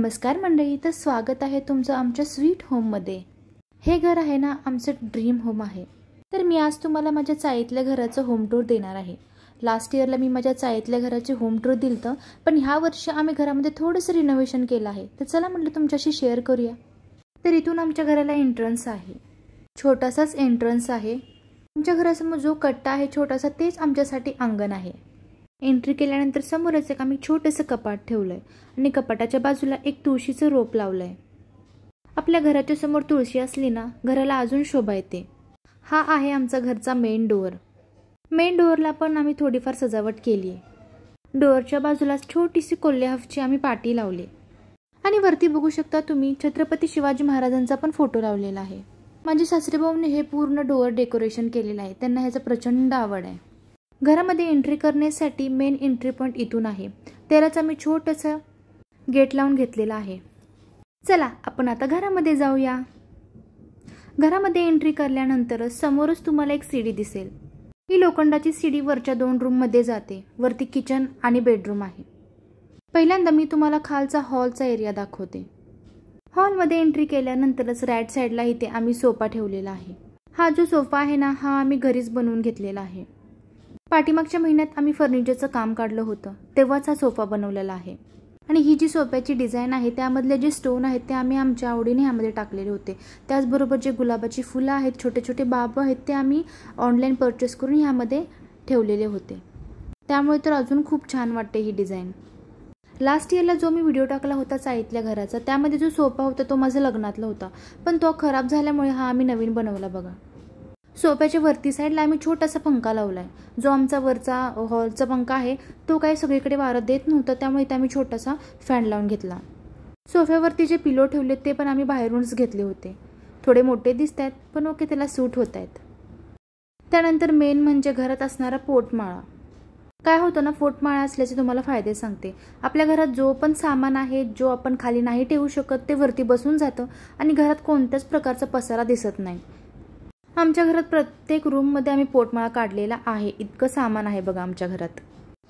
नमस्कार मंडळी, तर स्वागत आहे तुमचं आमच्या स्वीट होममध्ये। हे घर आहे ना आमचं ड्रीम होम आहे। तर मी आज तुम्हाला माझ्या चाळीतल्या घराचं होम टूर देणार आहे। लास्ट इयरला मी माझ्या चाळीतल्या घराचे होम टूर दिलतं, पण ह्या वर्षी आम्ही घरामध्ये थोडंसं रिनोव्हेशन केलं आहे। तर चला म्हटलं तुमच्याशी शेअर करूया। तर इथून आमच्या घराला एंट्रन्स आहे, छोटासाच एंट्रन्स आहे। आमच्या घरासमोर जो कट्टा आहे छोटासा, तेच आमच्यासाठी अंगण आहे। एंट्री केल्यानंतर समोरच एक आम्ही छोटंसं कपाट ठेवलंय आणि कपाटाच्या बाजूला एक तुळशीचं रोप लावलंय। आपल्या घराच्या समोर तुळशी असली ना, घराला अजून शोभा येते। हा आहे आमचा घरचा मेन डोअर। मेन डोअरला पण आम्ही थोडीफार सजावट केली आहे। डोअरच्या बाजूला छोटीशी कोल्हेहाफची आम्ही पाटी लावली आणि वरती बघू शकता तुम्ही छत्रपती शिवाजी महाराजांचा पण फोटो लावलेला आहे। माझे सासरेभाऊने हे पूर्ण डोअर डेकोरेशन केलेलं आहे, त्यांना ह्याचं प्रचंड आवड आहे। घरामध्ये एंट्री करण्यासाठी मेन एंट्री पॉइंट इथून आहे, त्यालाच आम्ही छोटंसं गेट लावून घेतलेलं आहे। चला आपण आता घरामध्ये जाऊया। घरामध्ये एंट्री केल्यानंतर समोरच तुम्हाला एक सीडी दिसेल। ही लोखंडाची सीडी वरच्या 2 रूम मध्ये जाते। वरती किचन आणि बेडरूम आहे। पहिल्यांदा मी तुम्हाला खालचा हॉलचा एरिया दाखवते। हॉलमध्ये एंट्री केल्यानंतरच राईट साईडला इथे आम्ही सोफा ठेवलेला आहे। हा जो सोफा आहे ना, हा आम्ही घरीच बनवून घेतलेला आहे। पाठीमागच्या महिन्यात आम्ही फर्निचरचं काम काढलं होतं, तेव्हाच हा सोफा बनवलेला आहे। आणि ही जी सोफ्याची डिझाइन आहे, त्यामधले जे स्टोन आहेत ते आम्ही आमच्या आवडीने ह्यामध्ये टाकलेले होते। त्याचबरोबर जे गुलाबाची फुलं आहेत, छोटे छोटे बाब आहेत, ते आम्ही ऑनलाईन परचेस करून ह्यामध्ये ठेवलेले होते। त्यामुळे तर अजून खूप छान वाटते ही डिझाइन। लास्ट इयरला जो मी व्हिडिओ टाकला होता चाळीतल्या घराचा, त्यामध्ये जो सोफा होता तो माझा लग्नातला होता, पण तो खराब झाल्यामुळे हा आम्ही नवीन बनवला बघा। सोफ्याच्या वरती साईडला आम्ही छोटासा पंखा लावलाय। जो आमचा वरचा हॉलचा पंखा आहे तो काही सगळीकडे वारा देत नव्हता, त्यामुळे इथे आम्ही छोटासा फॅन लावून घेतला। सोफ्यावरती जे पिलो ठेवले ते पण आम्ही बाहेरूनच घेतले होते। थोडे मोठे दिसतात पण ओके, त्याला सूट होत आहेत। त्यानंतर मेन म्हणजे घरात असणारा पोटमाळा। काय होतं ना, पोटमाळा असल्याचे तुम्हाला फायदे सांगते। आपल्या घरात जो पण सामान आहे, जो आपण खाली नाही ठेवू शकत, ते वरती बसून जातं आणि घरात कोणत्याच प्रकारचा पसारा दिसत नाही। आमच्या घरात प्रत्येक रूममध्ये आम्ही पोटमाळा काढलेला आहे, इतकं सामान आहे बघा आमच्या घरात।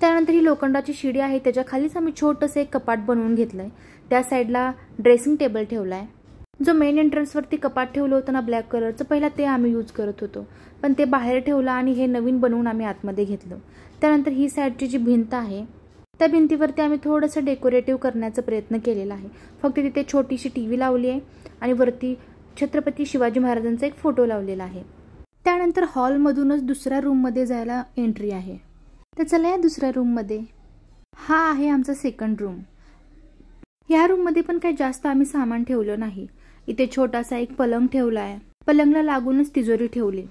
त्यानंतर ही लोखंडाची शिडी आहे, त्याच्या खालीच आम्ही छोटंसं एक कपाट बनवून घेतलंय। त्या साईडला ड्रेसिंग टेबल ठेवलाय। जो मेन एंट्रन्सवरती कपाट ठेवलं होतं ना ब्लॅक कलरचं, पहिला ते आम्ही यूज करत होतो, पण ते बाहेर ठेवलं आणि हे नवीन बनवून आम्ही आतमध्ये घेतलं। त्यानंतर ही साईडची जी भिंत आहे, त्या भिंतीवरती आम्ही थोडंसं डेकोरेटिव्ह करण्याचा प्रयत्न केलेला आहे। फक्त तिथे छोटीशी टीव्ही लावली आहे आणि वरती छत्रपती शिवाजी महाराजांचा एक फोटो लावलेला आहे। त्यानंतर हॉलमधूनच दुसऱ्या रूममध्ये जायला एंट्री आहे। तर चला या दुसऱ्या रूममध्ये। हा आहे आमचा सेकंड रूम। ह्या रूममध्ये पण काही जास्त आम्ही सामान ठेवलं नाही। इथे छोटासा एक पलंग ठेवला आहे, पलंगला लागूनच तिजोरी ठेवली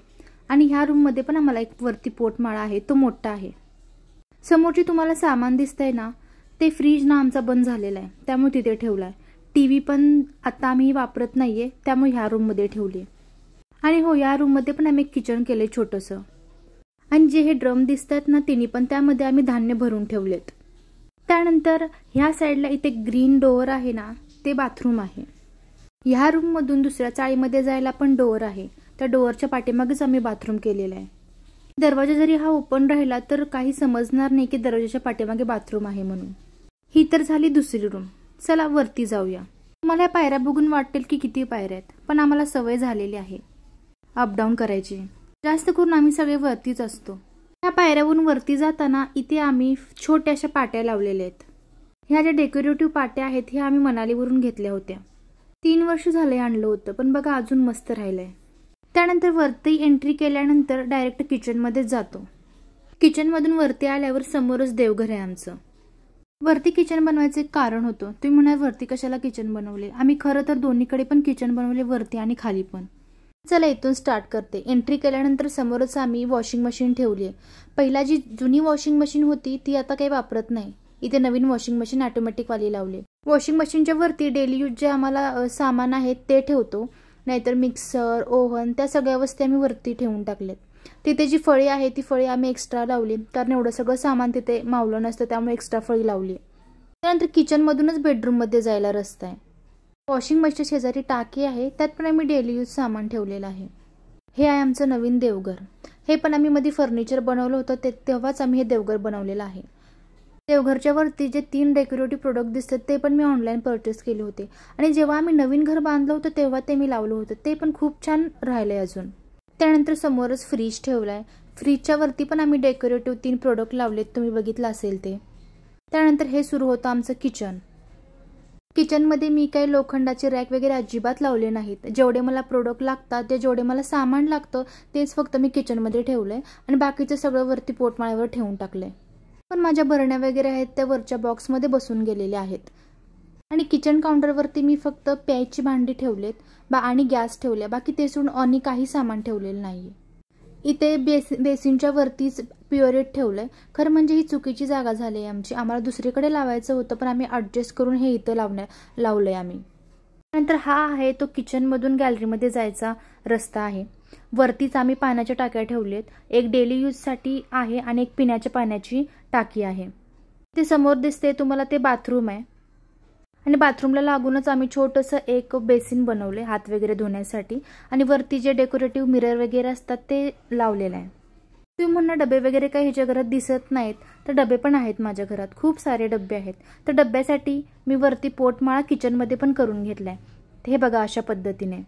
आणि ह्या रूममध्ये पण आम्हाला एक वरती पोटमाळा आहे, तो मोठा आहे। समोरची तुम्हाला सामान दिसतंय ना, ते फ्रीज ना आमचा बंद झालेला आहे, त्यामुळे तिथे ठेवलाय। टीव्ही पण आता आम्ही वापरत नाहीये, त्यामुळे ह्या रूममध्ये ठेवली। आणि हो, या रूममध्ये पण आम्ही एक किचन केलंय छोटंसं। आणि जे हे ड्रम दिसतात ना तिन्ही पण, त्यामध्ये आम्ही धान्य भरून ठेवलेत। त्यानंतर ह्या साईडला इथे ग्रीन डोअर आहे ना, ते बाथरूम आहे। ह्या रूममधून दुसऱ्या चाळीमध्ये जायला पण डोअर आहे, त्या डोअरच्या पाठीमागेच आम्ही बाथरूम केलेलं आहे। दरवाजा जरी हा ओपन राहिला तर काही समजणार नाही की दरवाजाच्या पाठीमागे बाथरूम आहे म्हणून। ही तर झाली दुसरी रूम। चला वरती जाऊया। तुम्हाला या पायऱ्या बघून वाटेल की किती पायऱ्या आहेत, पण आम्हाला सवय झालेली आहे अपडाऊन करायची। जास्त करून आम्ही सगळे वरतीच असतो। ह्या पायऱ्यावरून वरती जाताना इथे आम्ही छोट्याशा पाट्या लावलेल्या आहेत। ह्या ज्या डेकोरेटिव्ह पाट्या आहेत, ह्या आम्ही मनालीवरून घेतल्या होत्या। 3 वर्ष झाले आणलं होतं, पण बघा अजून मस्त राहिलंय। त्यानंतर वरती एंट्री केल्यानंतर डायरेक्ट किचनमध्येच जातो। किचनमधून वरती आल्यावर समोरच देवघर आहे आमचं। वरती किचन बनवायचं एक कारण होतं। तुम्ही म्हणाल वरती कशाला किचन बनवले? आम्ही खरं तर दोन्हीकडे पण किचन बनवले, वरती आणि खाली पण। चला इथून स्टार्ट करते। एंट्री केल्यानंतर समोरच आम्ही वॉशिंग मशीन ठेवली आहे। पहिला जी जुनी वॉशिंग मशीन होती ती आता काही वापरत नाही, इथे नवीन वॉशिंग मशीन ऑटोमॅटिक वाली लावली। वॉशिंग मशीनच्या वरती डेली यूज जे आम्हाला सामान आहेत ते ठेवतो, नाहीतर मिक्सर, ओव्हन, त्या सगळ्या वस्तू आम्ही वरती ठेवून टाकलेत। तिथे जी फळी आहे ती फळी आम्ही एक्स्ट्रा लावली, कारण एवढं सगळं सामान तिथे मावलं नसतं, त्यामुळे एक्स्ट्रा फळी लावली। त्यानंतर किचनमधूनच बेडरूममध्ये जायला रस्ता आहे। वॉशिंग मशीनच्या शेजारी टाकी आहे, त्यात पण आम्ही डेली यूज सामान ठेवलेलं आहे। हे आहे आमचं नवीन देवघर। हे पण आम्ही मध्ये फर्निचर बनवलं होतं, तेव्हाच आम्ही हे देवघर बनवलेलं आहे। देवघरच्या वरती जे 3 डेकोरेटिव्ह प्रोडक्ट दिसतात ते पण मी ऑनलाईन परचेस केले होते आणि जेव्हा आम्ही नवीन घर बांधलं होतं तेव्हा ते मी लावलं होतं, ते पण खूप छान राहिलंय अजून. त्यानंतर समोरच फ्रीज ठेवलाय. फ्रीजच्या वरती पण आम्ही डेकोरेटिव्ह 3 प्रोडक्ट लावलेत, तुम्ही बघितलं असेल ते. त्यानंतर हे सुरू होतं आमचं किचन. किचनमध्ये मी काही लोखंडाचे रॅक वगैरे अजिबात लावले नाहीत. जेवढे मला प्रोडक्ट लागतात ते जेवढे मला सामान लागतं तेच फक्त मी किचनमध्ये ठेवलंय आणि बाकीचं सगळं वरती पोटमाळ्यावर ठेवून टाकलंय. पण माझ्या भरण्या वगैरे आहेत त्या वरच्या बॉक्समध्ये बसून गेलेल्या आहेत. आणि किचन काउंटरवरती मी फक्त प्यायची भांडी ठेवलेत आणि गॅस ठेवल्या, बाकी ते सोडून आणि काही सामान ठेवलेलं नाहीये. इथे बेसिनच्या वरतीच प्युरेट ठेवलंय. खरं म्हणजे ही चुकीची जागा झाली आहे आमची. आम्हाला दुसरीकडे लावायचं होतं पण आम्ही ॲडजस्ट करून हे इथं लावलंय आम्ही. नंतर हा आहे तो किचनमधून गॅलरीमध्ये जायचा रस्ता आहे. वरतीच आम्ही पाण्याच्या टाक्या ठेवलेत. एक डेली यूजसाठी आहे आणि एक पिण्याच्या पाण्याची टाकी आहे. ते समोर दिसते तुम्हाला ते बाथरूम आहे आणि बाथरूमला लागूनच आम्ही छोटंसं एक बेसिन बनवले हात वगैरे धुण्यासाठी आणि वरती जे डेकोरेटिव्ह मिरर वगैरे असतात ते लावलेलं आहे. तुम्ही म्हणा डबे वगैरे काही ह्याच्या घरात दिसत नाहीत, तर डबे पण आहेत माझ्या घरात, खूप सारे डबे आहेत. तर डब्यासाठी मी वरती पोटमाळा किचनमध्ये पण करून घेतलाय. हे बघा अशा पद्धतीने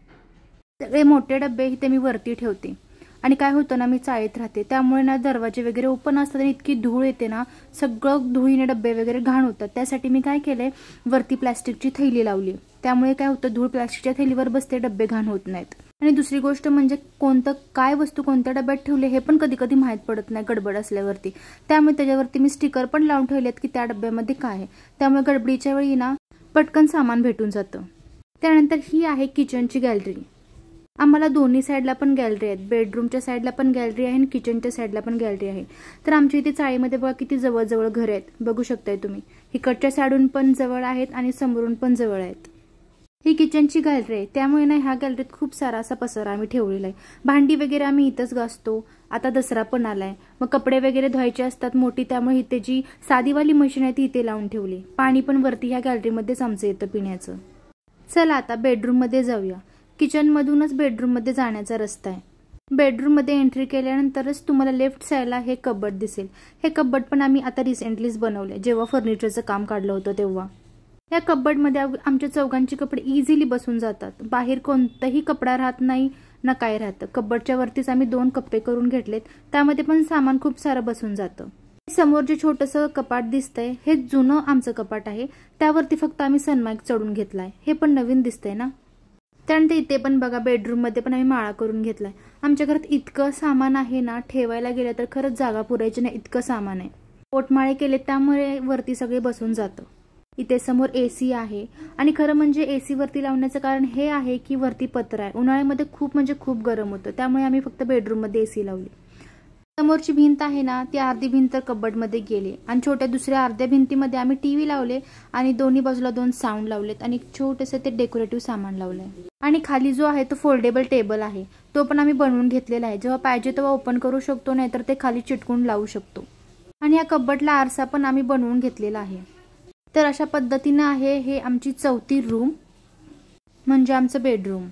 सगळे मोठे डबे इथे मी वरती ठेवते. आणि काय होतं ना, मी चाळीत राहते त्यामुळे ना दरवाजे वगैरे ओपन असतात आणि इतकी धूळ येते ना, सगळं धुळीने डबे वगैरे घाण होतात. त्यासाठी मी काय केलंय, वरती प्लॅस्टिकची थैली लावली. त्यामुळे काय होतं, धूळ प्लॅस्टिकच्या थैलीवर बसते, डबे घाण होत नाहीत. आणि दुसरी गोष्ट म्हणजे काय वस्तू कोणत्या डब्यात ठेवले हे पण कधी कधी माहीत पडत नाही गडबड असल्यावरती. त्यामुळे त्याच्यावरती मी स्टिकर पण लावून ठेवलेत की त्या डब्यामध्ये काय आहे. त्यामुळे गडबडीच्या वेळी ना पटकन सामान भेटून जातं. त्यानंतर ही आहे किचनची गॅलरी. आम्हाला दोन्ही साईडला पण गॅलरी आहेत. बेडरूमच्या साईडला पण गॅलरी आहे आणि किचनच्या साईडला पण गॅलरी आहे. तर आमच्या इथे चाळीमध्ये बघा किती जवळ घर आहेत, बघू शकताय तुम्ही. इकडच्या साईडून पण जवळ आहेत आणि समोरून पण जवळ आहेत. ही किचनची गॅलरी आहे, त्यामुळे ना ह्या गॅलरीत खूप सारा असा पसारा आम्ही ठेवलेला आहे. भांडी वगैरे आम्ही इथंच घासतो. आता दसरा पण आलाय, मग कपडे वगैरे धुवायचे असतात मोठी, त्यामुळे इथे जी साधीवाली मशीन आहे ती इथे लावून ठेवली. पाणी पण वरती ह्या गॅलरीमध्येच आमचं येतं पिण्याचं. चला आता बेडरूममध्ये जाऊया. किचनमधूनच बेडरूममध्ये जाण्याचा रस्ता आहे. बेडरूममध्ये एंट्री केल्यानंतरच तुम्हाला लेफ्ट साईडला हे कबड दिसेल. हे कबड पण आम्ही आता रिसेंटलीच बनवले, जेव्हा फर्निचरचं काम काढलं होतं तेव्हा. या कबडमध्ये आमच्या चौघांचे कपडे इझिली बसून जातात. बाहेर कोणताही कपडा राहत नाही ना काय राहतं. कबडच्या वरतीच आम्ही 2 कप्पे करून घेतलेत, त्यामध्ये पण सामान खूप सारं बसून जातं. समोर जे छोटंसं कपाट दिसतंय हे जुनं आमचं कपाट आहे. त्यावरती फक्त आम्ही सनमाईक चढून घेतलाय. हे पण नवीन दिसतंय ना. त्यानंतर इथे पण बघा बेडरूममध्ये पण आम्ही माळा करून घेतलाय. आमच्या घरात इतकं सामान आहे ना, ठेवायला गेलं तर खरंच जागा पुरायची नाही इतकं सामान आहे. पोटमाळे केले त्यामुळे वरती सगळे बसून जातं. इथे समोर AC आहे आणि खरं म्हणजे AC वरती लावण्याचं कारण हे आहे की वरती पत्र आहे. उन्हाळ्यामध्ये खूप म्हणजे खूप गरम होतं, त्यामुळे आम्ही फक्त बेडरूममध्ये AC लावली. समोरची भिंत आहे ना, ती अर्धी भिंत कबडमध्ये गेली आणि छोट्या दुसऱ्या अर्ध्या भिंतीमध्ये आम्ही TV लावले आणि दोन्ही बाजूला 2 साऊंड लावलेत आणि छोटंसं ते डेकोरेटिव्ह सामान लावलंय. आणि खाली जो आहे तो फोल्डेबल टेबल आहे, तो पण आम्ही बनवून घेतलेला आहे. जेव्हा पाहिजे तेव्हा ओपन करू शकतो, नाहीतर ते खाली चिटकून लावू शकतो. आणि या कबडला आरसा पण आम्ही बनवून घेतलेला आहे. तर अशा पद्धतीने आहे हे आमची 4थी रूम, म्हणजे आमचं बेडरूम.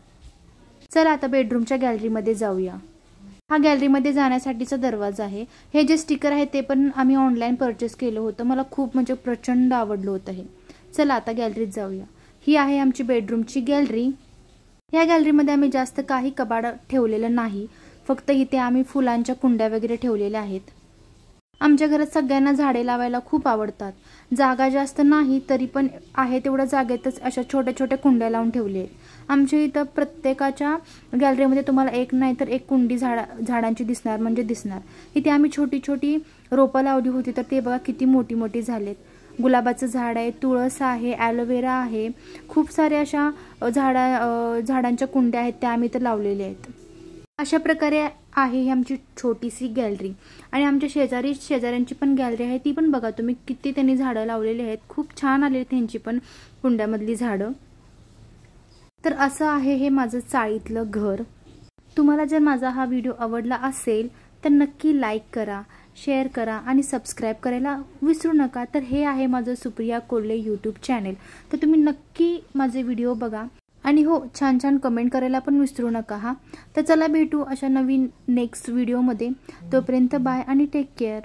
चला आता बेडरूमच्या गॅलरीमध्ये जाऊया. हा गॅलरीमध्ये जाण्यासाठीचा दरवाजा आहे. हे जे स्टिकर आहे ते पण आम्ही ऑनलाईन परचेस केलं होतं. मला खूप म्हणजे प्रचंड आवडलं होतं हे. चला आता गॅलरीत जाऊया. ही आहे आमची बेडरूमची गॅलरी. या गॅलरीमध्ये आम्ही जास्त काही कबाड ठेवलेलं नाही, फक्त इथे आम्ही फुलांच्या कुंड्या वगैरे ठेवलेल्या आहेत. आमच्या घरात सगळ्यांना झाडे लावायला खूप आवडतात. जागा जास्त नाही तरी पण आहे तेवढ्या जागेतच अशा छोट्या छोट्या कुंड्या लावून ठेवल्या आहेत. आमच्या इथं प्रत्येकाच्या गॅलरीमध्ये तुम्हाला एक नाही तर एक कुंडी झाडांची दिसणार म्हणजे दिसणार. इथे आम्ही छोटी छोटी रोपं लावली होती, तर ते बघा किती मोठी मोठी झालेत. गुलाबाचं झाड आहे, तुळस आहे, ॲलोवेरा आहे, खूप साऱ्या अशा झाडांच्या कुंड्या आहेत त्या आम्ही इथं लावलेल्या आहेत. अशा प्रकारे आहे ही आमची छोटीशी गॅलरी. आणि आमच्या शेजाऱ्यांची पण गॅलरी आहे, ती पण बघा तुम्ही किती त्यांनी झाडं लावलेली आहेत. खूप छान आले त्यांची पण कुंड्यामधली झाडं. तर असं आहे हे माझं चाळीतलं घर. तुम्हाला जर माझा हा व्हिडिओ आवडला असेल तर नक्की लाईक करा, शेअर करा आणि सबस्क्राईब करायला विसरू नका. तर हे आहे माझं सुप्रिया कोल्हे यूट्यूब चॅनेल. तर तुम्ही नक्की माझे व्हिडिओ बघा आणि हो छान छान कमेंट करायला पण विसरू नका हा. तर चला भेटू अशा नवीन नेक्स्ट व्हिडिओमध्ये. तोपर्यंत बाय आणि टेक केअर.